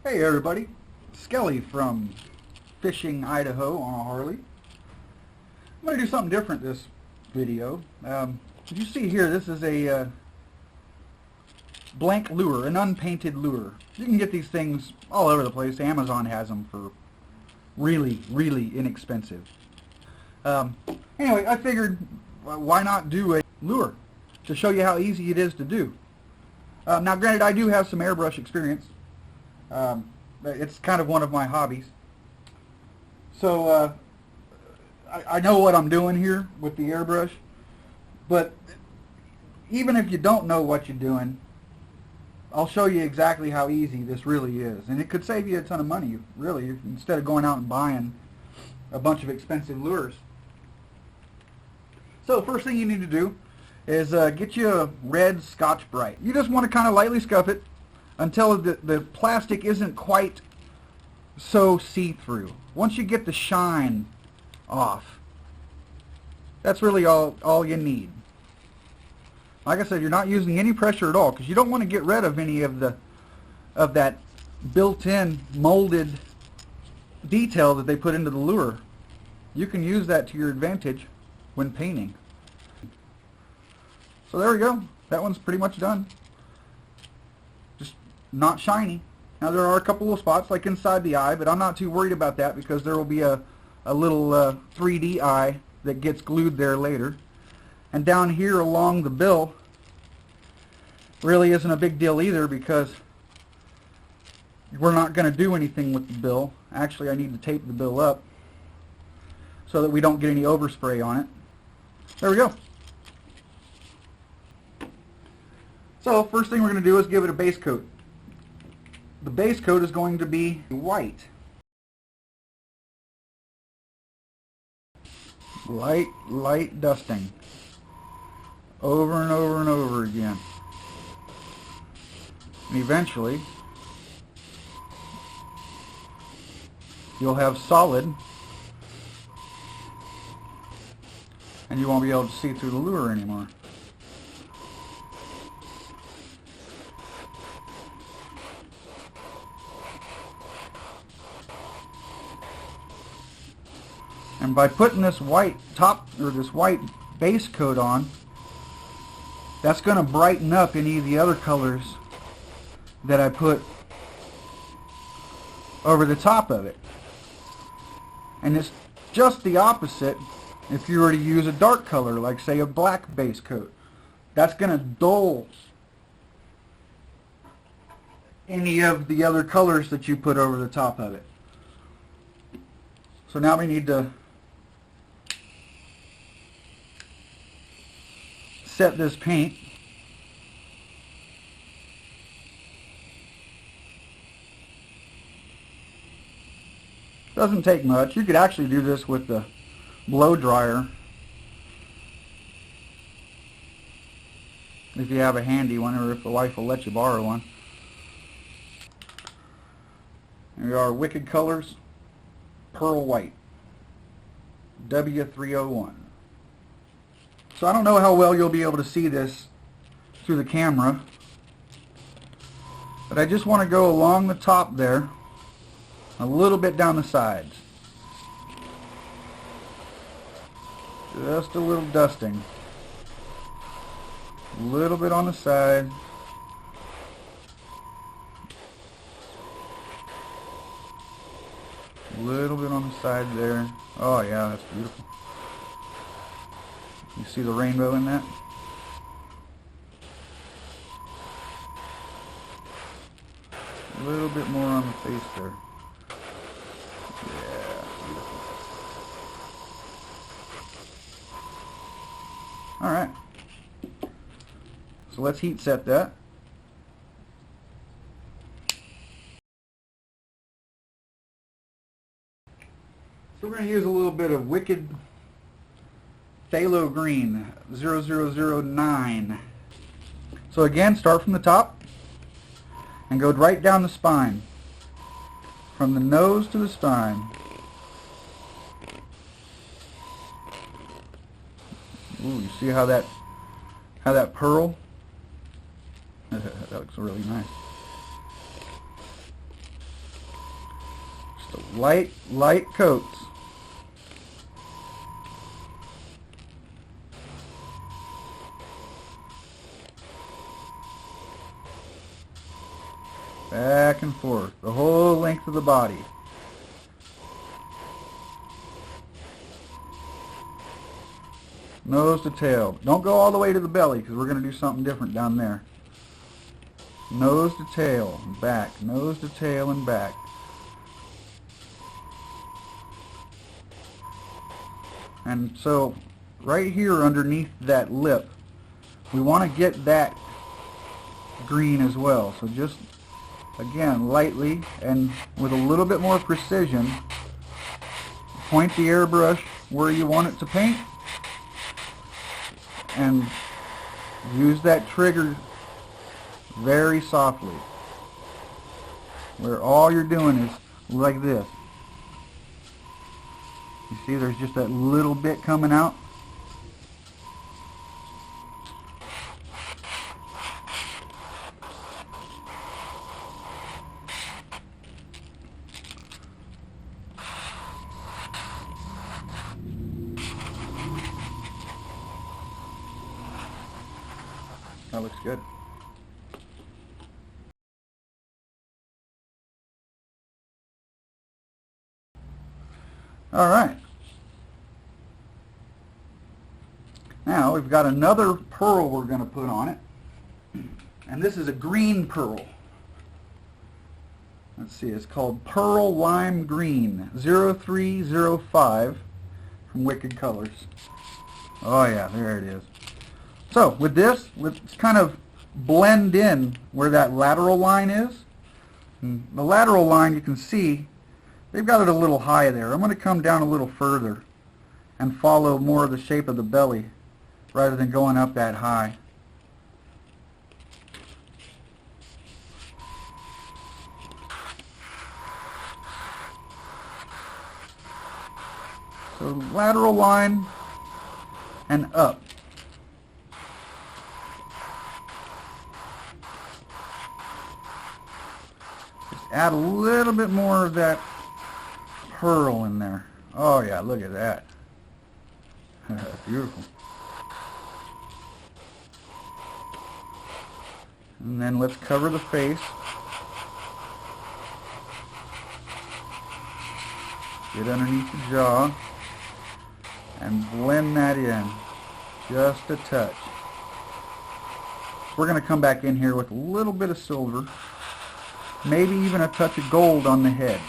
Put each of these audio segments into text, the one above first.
Hey everybody, Skelly from Fishing, Idaho on a Harley. I'm going to do something different this video. As you see here, this is a blank lure, an unpainted lure. You can get these things all over the place. Amazon has them for really, really inexpensive. Anyway, I figured why not do a lure to show you how easy it is to do. Now granted, I do have some airbrush experience. It's kind of one of my hobbies. So I know what I'm doing here with the airbrush, but even if you don't know what you're doing, I'll show you exactly how easy this really is. And it could save you a ton of money, really, instead of going out and buying a bunch of expensive lures. So first thing you need to do is get you a red Scotch-Brite. You just want to kind of lightly scuff it until the plastic isn't quite so see-through. Once you get the shine off, that's really all you need. Like I said, you're not using any pressure at all because you don't want to get rid of any of that built-in molded detail that they put into the lure. You can use that to your advantage when painting. So there we go. That one's pretty much done. Just not shiny. Now there are a couple of spots like inside the eye, but I'm not too worried about that because there will be a little 3D eye that gets glued there later. And down here along the bill really isn't a big deal either because we're not going to do anything with the bill. Actually, I need to tape the bill up so that we don't get any overspray on it. There we go. So first thing we're going to do is give it a base coat. The base coat is going to be white. Light dusting. Over and over and over again. And eventually, you'll have solid, and you won't be able to see through the lure anymore. And by putting this white top, or this white base coat on, that's going to brighten up any of the other colors that I put over the top of it. And it's just the opposite if you were to use a dark color, like say a black base coat. That's going to dull any of the other colors that you put over the top of it. So now we need to set this paint. Doesn't take much. You could actually do this with the blow dryer if you have a handy one, or if the wife will let you borrow one. Here are Wicked Colors Pearl White W301. So I don't know how well you'll be able to see this through the camera, but I just want to go along the top there, a little bit down the sides. Just a little dusting. A little bit on the side. A little bit on the side there. Oh yeah, that's beautiful. You see the rainbow in that? A little bit more on the face there. Yeah, beautiful. Alright. So let's heat set that. So we're going to use a little bit of Wicked Phthalo Green 0009. So again, start from the top and go right down the spine, from the nose to the spine. Ooh, you see how that pearl? That looks really nice. light coats. Back and forth, the whole length of the body. Nose to tail. Don't go all the way to the belly because we're going to do something different down there. Nose to tail, back. Nose to tail and back. And so right here underneath that lip, we want to get that green as well. So just, again, lightly and with a little bit more precision, point the airbrush where you want it to paint and use that trigger very softly, where all you're doing is like this. You see there's just that little bit coming out. That looks good. All right. Now we've got another pearl we're going to put on it. And this is a green pearl. Let's see, it's called Pearl Lime Green 0305 from Wicked Colors. Oh yeah, there it is. So with this, let's kind of blend in where that lateral line is. And the lateral line, you can see they've got it a little high there. I'm going to come down a little further and follow more of the shape of the belly rather than going up that high. So lateral line and up. Just add a little bit more of that pearl in there. Oh yeah, look at that. Beautiful. And then let's cover the face. Get underneath the jaw and blend that in just a touch. We're going to come back in here with a little bit of silver, maybe even a touch of gold on the head.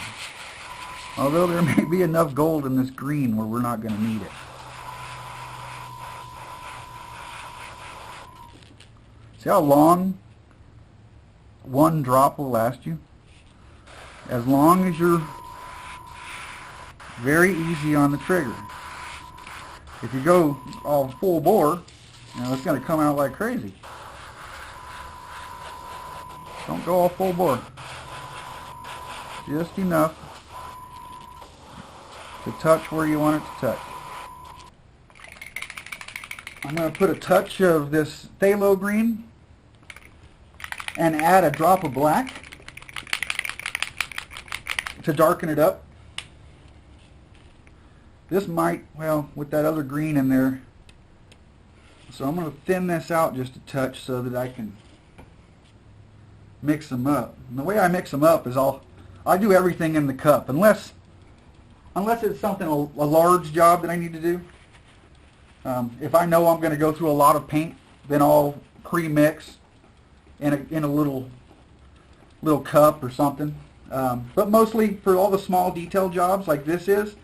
Although there may be enough gold in this green where we're not going to need it. See how long one drop will last you? As long as you're very easy on the trigger. If you go all full bore, it's going to come out like crazy. Don't go all full bore. Just enough to touch where you want it to touch. I'm going to put a touch of this phthalo green and add a drop of black to darken it up. This might, well, with that other green in there, so I'm going to thin this out just a touch so that I can mix them up. And the way I mix them up is I do everything in the cup, unless it's something, a large job that I need to do. If I know I'm going to go through a lot of paint, then I'll pre-mix in a little cup or something. But mostly for all the small detail jobs like this is,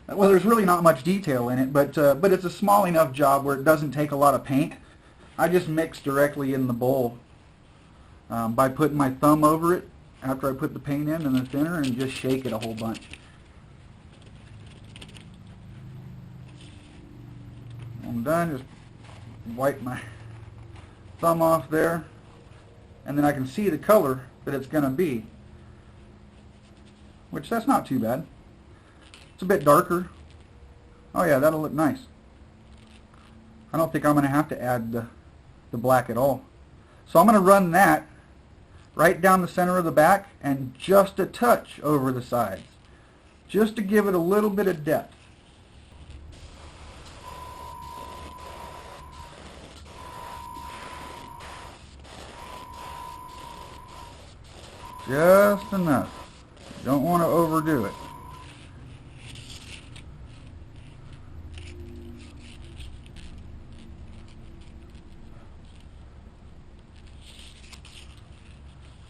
well, there's really not much detail in it, but it's a small enough job where it doesn't take a lot of paint. I just mix directly in the bowl by putting my thumb over it after I put the paint in and the thinner and just shake it a whole bunch. I'm done. Just wipe my thumb off there, and then I can see the color that it's going to be, which that's not too bad. It's a bit darker. Oh yeah, that'll look nice. I don't think I'm going to have to add the black at all. So I'm going to run that right down the center of the back and just a touch over the sides. just to give it a little bit of depth. Just enough. You don't want to overdo it.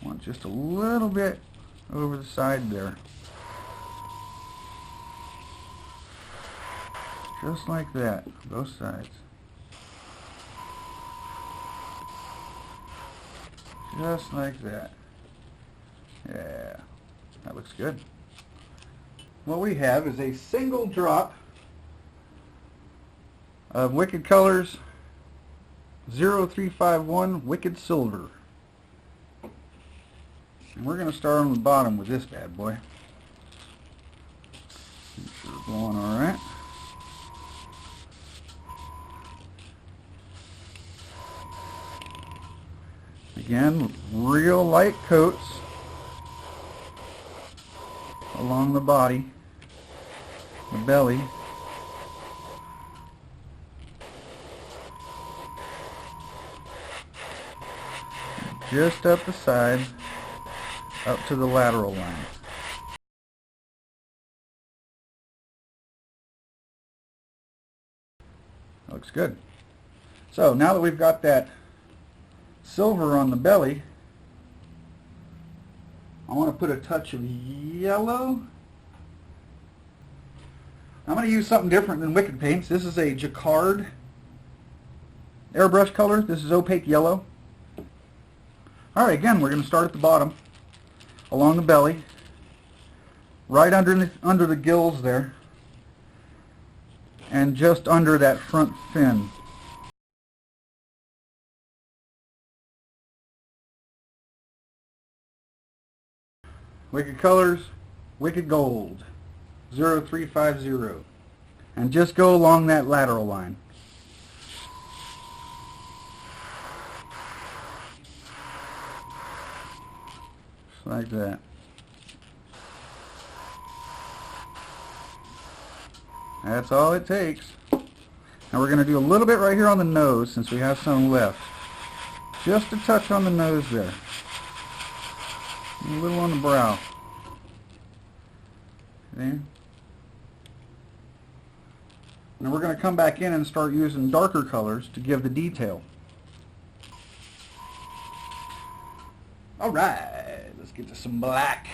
Want just a little bit over the side there. Just like that, both sides. Just like that. Yeah, that looks good. What we have is a single drop of Wicked Colors 0351 Wicked Silver. And we're going to start on the bottom with this bad boy. Make sure it's going alright. Again, real light coats along the body, the belly. Just up the side, up to the lateral line. Looks good. So now that we've got that silver on the belly, I want to put a touch of yellow. I'm going to use something different than Wicked Paints. This is a Jacquard airbrush color. This is opaque yellow. Alright, again, we're going to start at the bottom, along the belly, right under the gills there, and just under that front fin. Wicked Colors, Wicked Gold, 0350. And just go along that lateral line. Just like that. That's all it takes. Now we're going to do a little bit right here on the nose since we have some left. Just a touch on the nose there. A little on the brow. Okay. Now we're going to come back in and start using darker colors to give the detail. Alright, let's get to some black.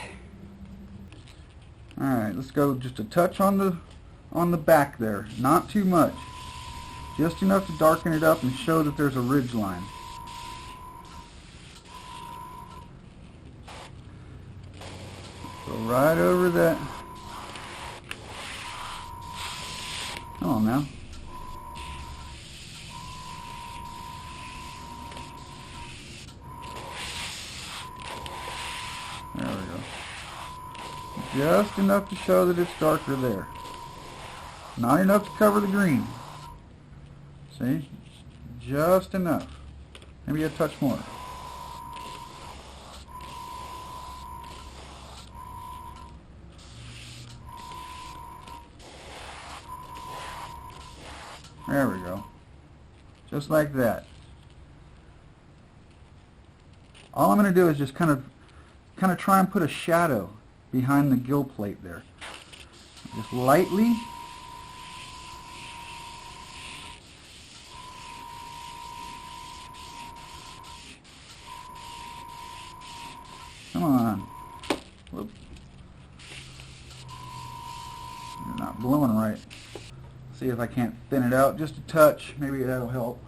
Alright, let's go just a touch on the back there. Not too much. Just enough to darken it up and show that there's a ridge line. Go right over that. Come on now. There we go. Just enough to show that it's darker there. Not enough to cover the green. See? Just enough. Maybe a touch more. There we go. Just like that. All I'm going to do is just kind of try and put a shadow behind the gill plate there. Just lightly. Come on. Whoop. You're not blowing right. See if I can't thin it out just a touch. Maybe that'll help.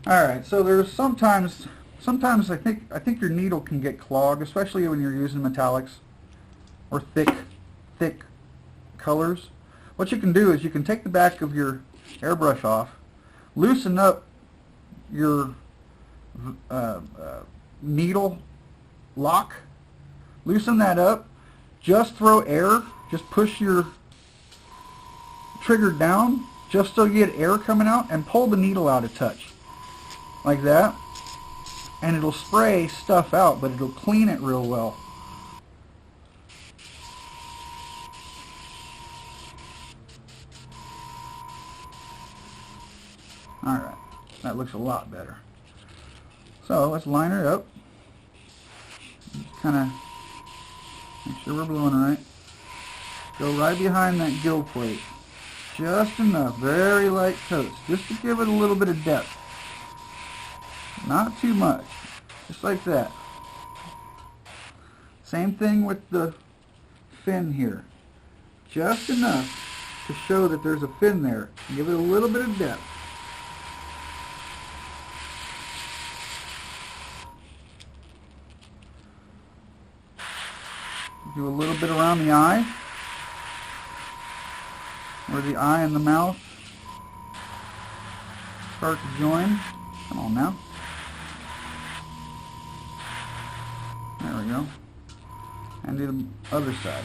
Alright, so there's sometimes I think your needle can get clogged, especially when you're using metallics or thick colors. What you can do is you can take the back of your airbrush off, loosen up your needle lock, loosen that up, just throw air, just push your trigger down just so you get air coming out, and pull the needle out a touch like that, and it'll spray stuff out, but it'll clean it real well. Alright, that looks a lot better. So let's line her up. Just kind of make sure we're blowing right. Go right behind that gill plate. Just enough, very light coats, just to give it a little bit of depth. Not too much, just like that. Same thing with the fin here. Just enough to show that there's a fin there. Give it a little bit of depth. Do a little bit around the eye, where the eye and the mouth start to join. Come on now. There we go. And do the other side.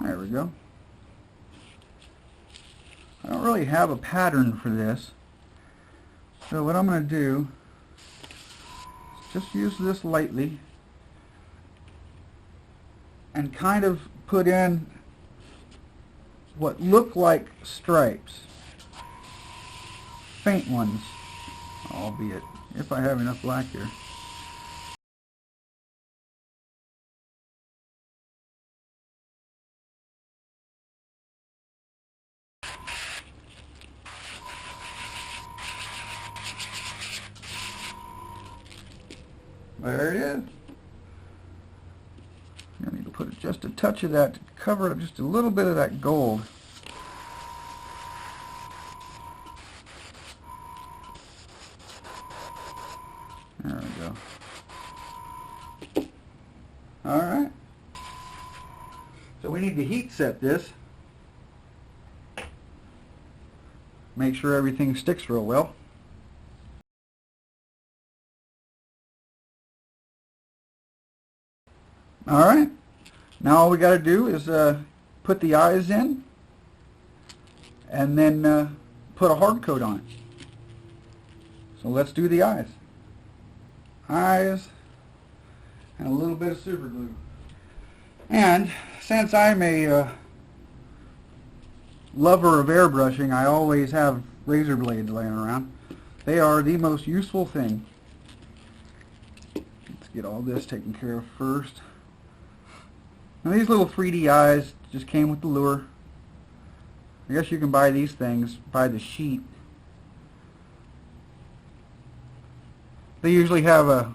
There we go. I don't really have a pattern for this, so what I'm going to do is just use this lightly and kind of put in what look like stripes, faint ones, albeit, if I have enough black here. There it is. I need to put just a touch of that to cover up just a little bit of that gold. There we go. Alright. So we need to heat set this. Make sure everything sticks real well. Alright, now all we got to do is put the eyes in and then put a hard coat on it. So let's do the eyes. Eyes and a little bit of super glue. And since I'm a lover of airbrushing, I always have razor blades laying around. They are the most useful thing. Let's get all this taken care of first. Now these little 3D eyes just came with the lure. I guess you can buy these things by the sheet. They usually have a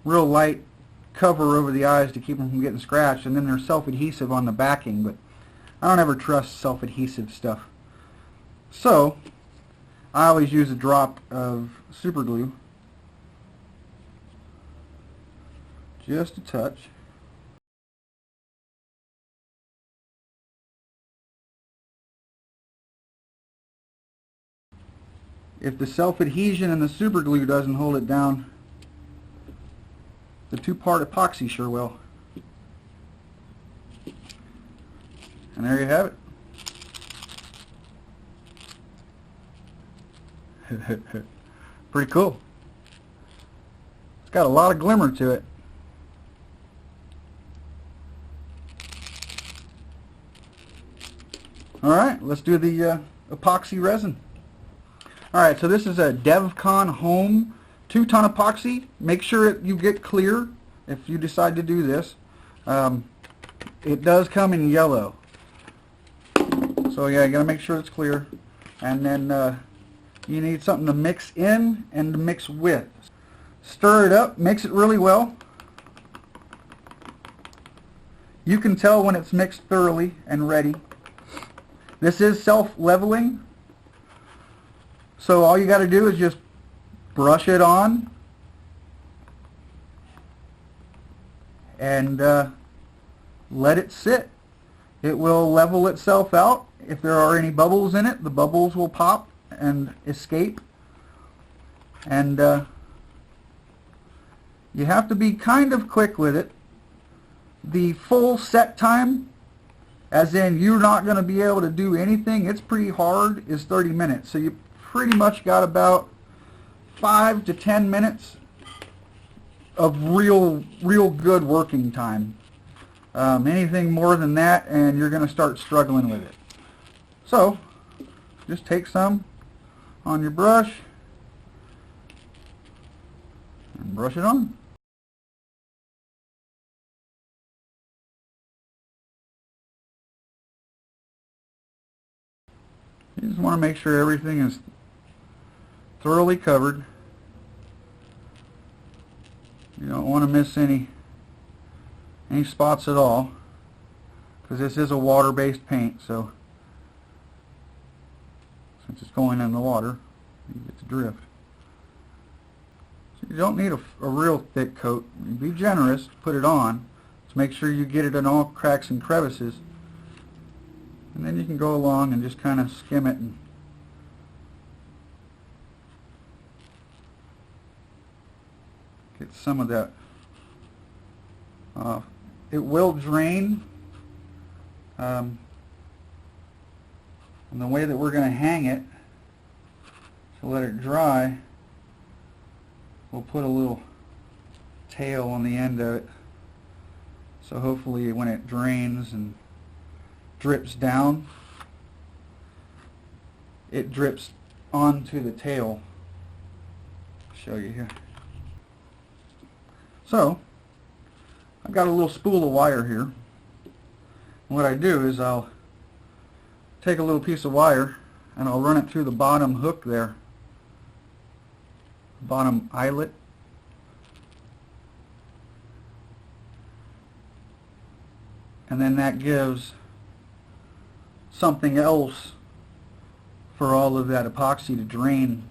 real light cover over the eyes to keep them from getting scratched, and then they're self-adhesive on the backing, but I don't ever trust self-adhesive stuff. So I always use a drop of super glue. Just a touch. If the self-adhesion and the super glue doesn't hold it down, the two-part epoxy sure will. And there you have it. Pretty cool. It's got a lot of glimmer to it. Alright, let's do the epoxy resin. Alright, so this is a DevCon Home 2-ton epoxy. Make sure you get clear if you decide to do this. It does come in yellow. So yeah, you gotta make sure it's clear. And then you need something to mix in and to mix with. Stir it up, mix it really well. You can tell when it's mixed thoroughly and ready. This is self-leveling, so all you got to do is just brush it on and let it sit. It will level itself out if there are any bubbles in it, the bubbles will pop and escape. And you have to be kind of quick with it. The full set time, as in you're not going to be able to do anything, it's pretty hard, is 30 minutes. So you pretty much got about 5 to 10 minutes of real good working time. Anything more than that and you're going to start struggling with it. So just take some on your brush and brush it on. You just want to make sure everything is thoroughly covered. You don't want to miss any spots at all, because this is a water-based paint, so since it's going in the water, you get the drift. So you don't need a real thick coat. Be generous, put it on to make sure you get it in all cracks and crevices, and then you can go along and just kind of skim it and get some of that off. It will drain, and the way that we're going to hang it to let it dry, we'll put a little tail on the end of it, so hopefully when it drains and drips down, it drips onto the tail. I'll show you here. So I've got a little spool of wire here. And what I do is I'll take a little piece of wire and I'll run it through the bottom hook there, bottom eyelet, and then that gives something else for all of that epoxy to drain,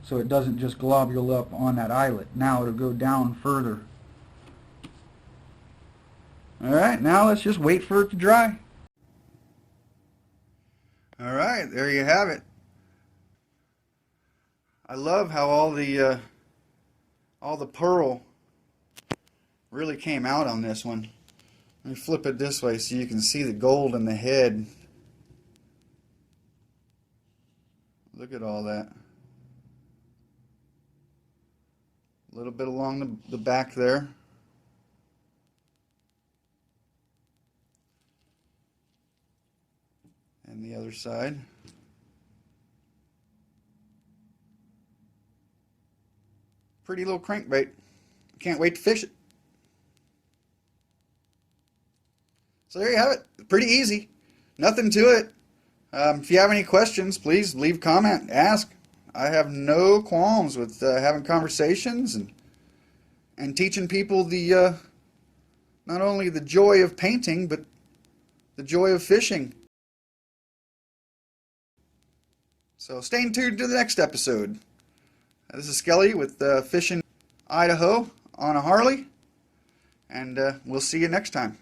so it doesn't just globule up on that eyelet. Now it'll go down further. Alright, now let's just wait for it to dry. Alright, there you have it. I love how all the pearl really came out on this one. Let me flip it this way so you can see the gold in the head. Look at all that. A little bit along the back there. And the other side. Pretty little crankbait. Can't wait to fish it. So there you have it. Pretty easy. Nothing to it. If you have any questions, please leave a comment, ask. I have no qualms with having conversations and teaching people the not only the joy of painting, but the joy of fishing. So stay tuned to the next episode. This is Skelly with Fishing Idaho on a Harley, and we'll see you next time.